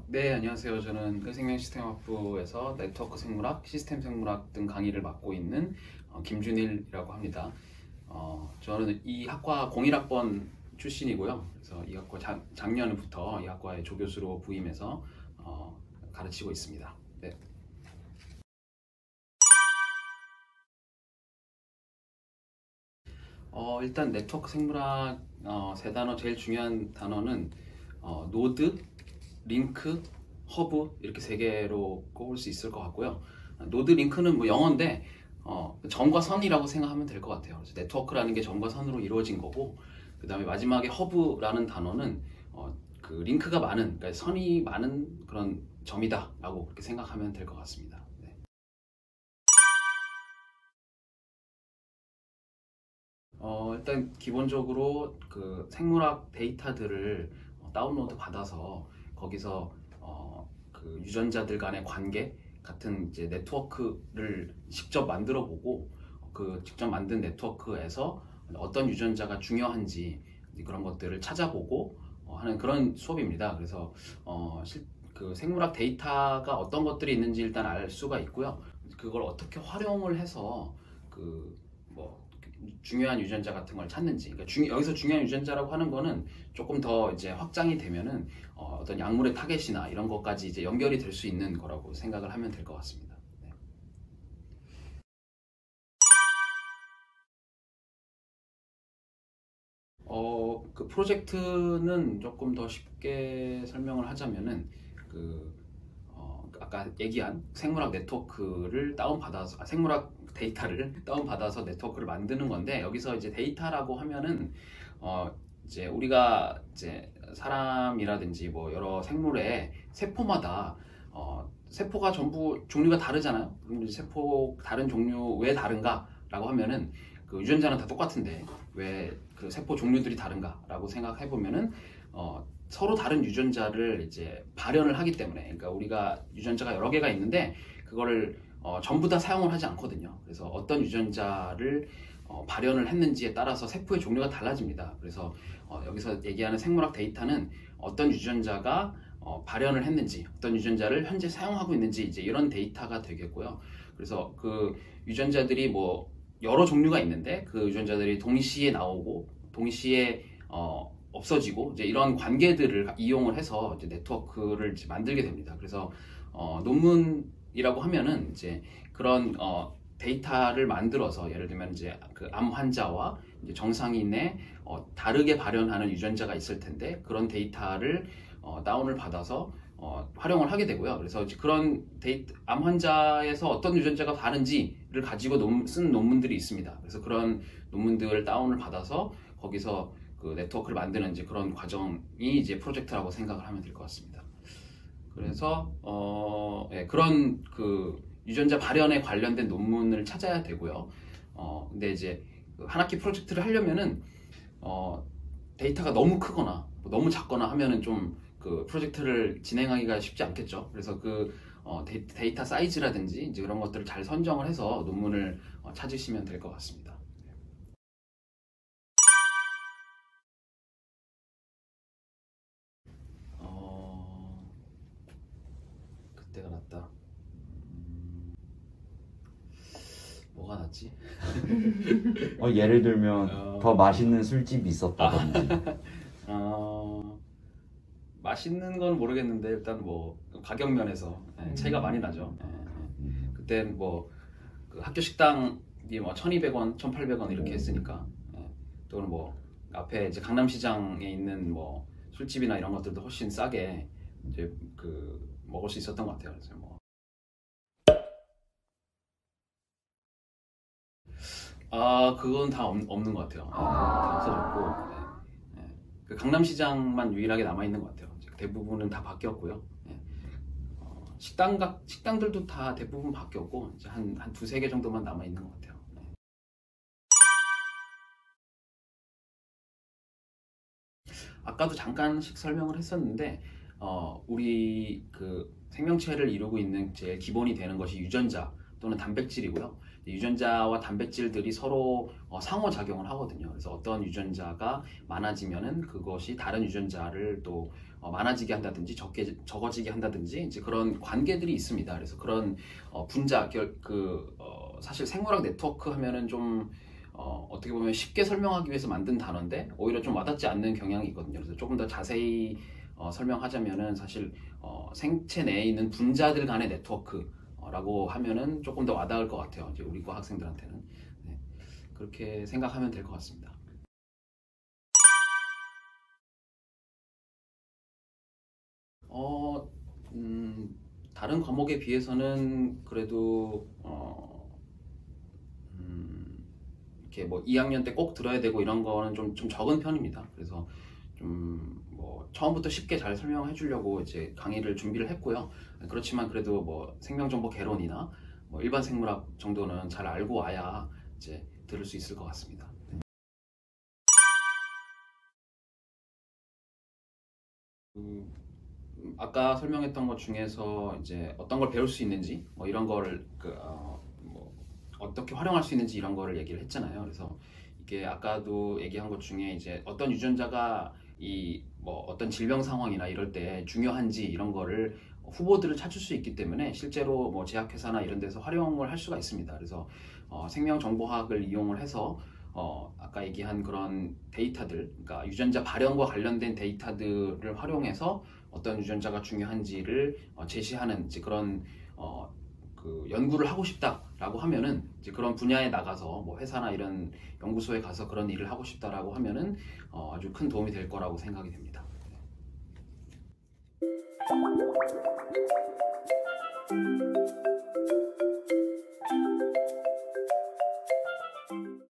네, 안녕하세요. 저는 생명시스템학부에서 네트워크 생물학, 시스템 생물학 등 강의를 맡고 있는 김준일이라고 합니다. 저는 이 학과 01학번 출신이고요. 그래서 이 학과 작년부터 이 학과의 조교수로 부임해서 가르치고 있습니다. 네. 일단 네트워크 생물학 세 단어, 제일 중요한 단어는 노드, 링크, 허브 이렇게 세 개로 꼽을 수 있을 것 같고요. 노드 링크는 뭐 영어인데 점과 선이라고 생각하면 될 것 같아요. 그래서 네트워크라는 게 점과 선으로 이루어진 거고, 그 다음에 마지막에 허브라는 단어는 그 링크가 많은, 그러니까 선이 많은 그런 점이다 라고 그렇게 생각하면 될 것 같습니다. 네. 일단 기본적으로 그 생물학 데이터들을 다운로드 받아서 거기서 그 유전자들 간의 관계 같은 이제 네트워크를 직접 만들어 보고, 그 직접 만든 네트워크에서 어떤 유전자가 중요한지 그런 것들을 찾아보고 하는 그런 수업입니다. 그래서 그 생물학 데이터가 어떤 것들이 있는지 일단 알 수가 있고요. 그걸 어떻게 활용을 해서 그뭐 중요한 유전자 같은 걸 찾는지, 그러니까 여기서 중요한 유전자라고 하는 거는 조금 더 이제 확장이 되면은 어떤 약물의 타겟이나 이런 것까지 이제 연결이 될 수 있는 거라고 생각을 하면 될 것 같습니다. 네. 그 프로젝트는 조금 더 쉽게 설명을 하자면은 아까 얘기한 생물학 네트워크를 다운받아서, 생물학 데이터를 다운받아서 네트워크를 만드는 건데, 여기서 이제 데이터라고 하면은 이제 우리가 이제 사람이라든지 뭐 여러 생물의 세포마다 세포가 전부 종류가 다르잖아요. 그럼 이제 세포 다른 종류 왜 다른가 라고 하면은 그 유전자는 다 똑같은데 왜 그 세포 종류들이 다른가 라고 생각해 보면은 서로 다른 유전자를 이제 발현을 하기 때문에, 그러니까 우리가 유전자가 여러 개가 있는데 그거를 전부 다 사용을 하지 않거든요. 그래서 어떤 유전자를 발현을 했는지에 따라서 세포의 종류가 달라집니다. 그래서 여기서 얘기하는 생물학 데이터는 어떤 유전자가 발현을 했는지, 어떤 유전자를 현재 사용하고 있는지 이제 이런 데이터가 되겠고요. 그래서 그 유전자들이 뭐 여러 종류가 있는데 그 유전자들이 동시에 나오고 동시에 없어지고 이제 이런 관계들을 이용을 해서 이제 네트워크를 이제 만들게 됩니다. 그래서 논문이라고 하면은 이제 그런 데이터를 만들어서, 예를 들면 이제 그 암 환자와 이제 정상인의 다르게 발현하는 유전자가 있을 텐데 그런 데이터를 다운을 받아서 활용을 하게 되고요. 그래서 그런 암 환자에서 어떤 유전자가 다른지를 가지고 쓴 논문들이 있습니다. 그래서 그런 논문들을 다운을 받아서 거기서 그 네트워크를 만드는 이제 그런 과정이 이제 프로젝트라고 생각을 하면 될 것 같습니다. 그래서 그런 그 유전자 발현에 관련된 논문을 찾아야 되고요. 근데 이제 한 학기 프로젝트를 하려면은 데이터가 너무 크거나 너무 작거나 하면은 좀 그 프로젝트를 진행하기가 쉽지 않겠죠. 그래서 그 데이터 사이즈라든지 이제 그런 것들을 잘 선정을 해서 논문을 찾으시면 될 것 같습니다. 그때가 낫다. 뭐가 낫지? 예를 들면 더 맛있는 술집이 있었다든지. 맛있는 건 모르겠는데 일단 뭐 가격 면에서 차이가 많이 나죠. 그땐 뭐그 학교 식당이 뭐 1,200원, 1,800원 이렇게 했으니까. 또는 뭐 앞에 이제 강남시장에 있는 뭐 술집이나 이런 것들도 훨씬 싸게 이제 그 먹을 수 있었던 것 같아요. 그래서 뭐 그건 다 없는 것 같아요. 다 없어졌고, 그 강남시장만 유일하게 남아 있는 것 같아요. 대부분은 다 바뀌었고요. 식당들도 다 대부분 바뀌었고 이제 한 두세 개 정도만 남아 있는 것 같아요. 아까도 잠깐씩 설명을 했었는데 우리 그 생명체를 이루고 있는 제일 기본이 되는 것이 유전자 또는 단백질이고요. 유전자와 단백질들이 서로 상호작용을 하거든요. 그래서 어떤 유전자가 많아지면은 그것이 다른 유전자를 또 많아지게 한다든지 적어지게 한다든지 이제 그런 관계들이 있습니다. 그래서 그런 분자 사실 생물학 네트워크 하면은 좀 어떻게 보면 쉽게 설명하기 위해서 만든 단어인데 오히려 좀 와닿지 않는 경향이 있거든요. 그래서 조금 더 자세히 설명하자면은 사실 생체 내에 있는 분자들 간의 네트워크라고 하면은 조금 더 와닿을 것 같아요. 이제 우리 과 학생들한테는. 네, 그렇게 생각하면 될 것 같습니다. 다른 과목에 비해서는 그래도 이렇게 뭐 2학년 때 꼭 들어야 되고 이런 거는 좀 적은 편입니다. 그래서 좀 뭐 처음부터 쉽게 잘 설명해 주려고 이제 강의를 준비를 했고요. 그렇지만 그래도 뭐 생명정보 개론이나 뭐 일반 생물학 정도는 잘 알고 와야 이제 들을 수 있을 것 같습니다. 아까 설명했던 것 중에서 이제 어떤 걸 배울 수 있는지 뭐 이런 거를 뭐 어떻게 활용할 수 있는지 이런 거를 얘기를 했잖아요. 그래서 이게 아까도 얘기한 것 중에 이제 어떤 유전자가 이 뭐 어떤 질병 상황이나 이럴 때 중요한지 이런 거를 후보들을 찾을 수 있기 때문에 실제로 뭐 제약회사나 이런 데서 활용을 할 수가 있습니다. 그래서 생명정보학을 이용을 해서 아까 얘기한 그런 데이터들, 그러니까 유전자 발현과 관련된 데이터들을 활용해서 어떤 유전자가 중요한지를 제시하는 이제 그런 그 연구를 하고 싶다라고 하면은 이제 그런 분야에 나가서 뭐 회사나 이런 연구소에 가서 그런 일을 하고 싶다라고 하면은 아주 큰 도움이 될 거라고 생각이 됩니다. 네.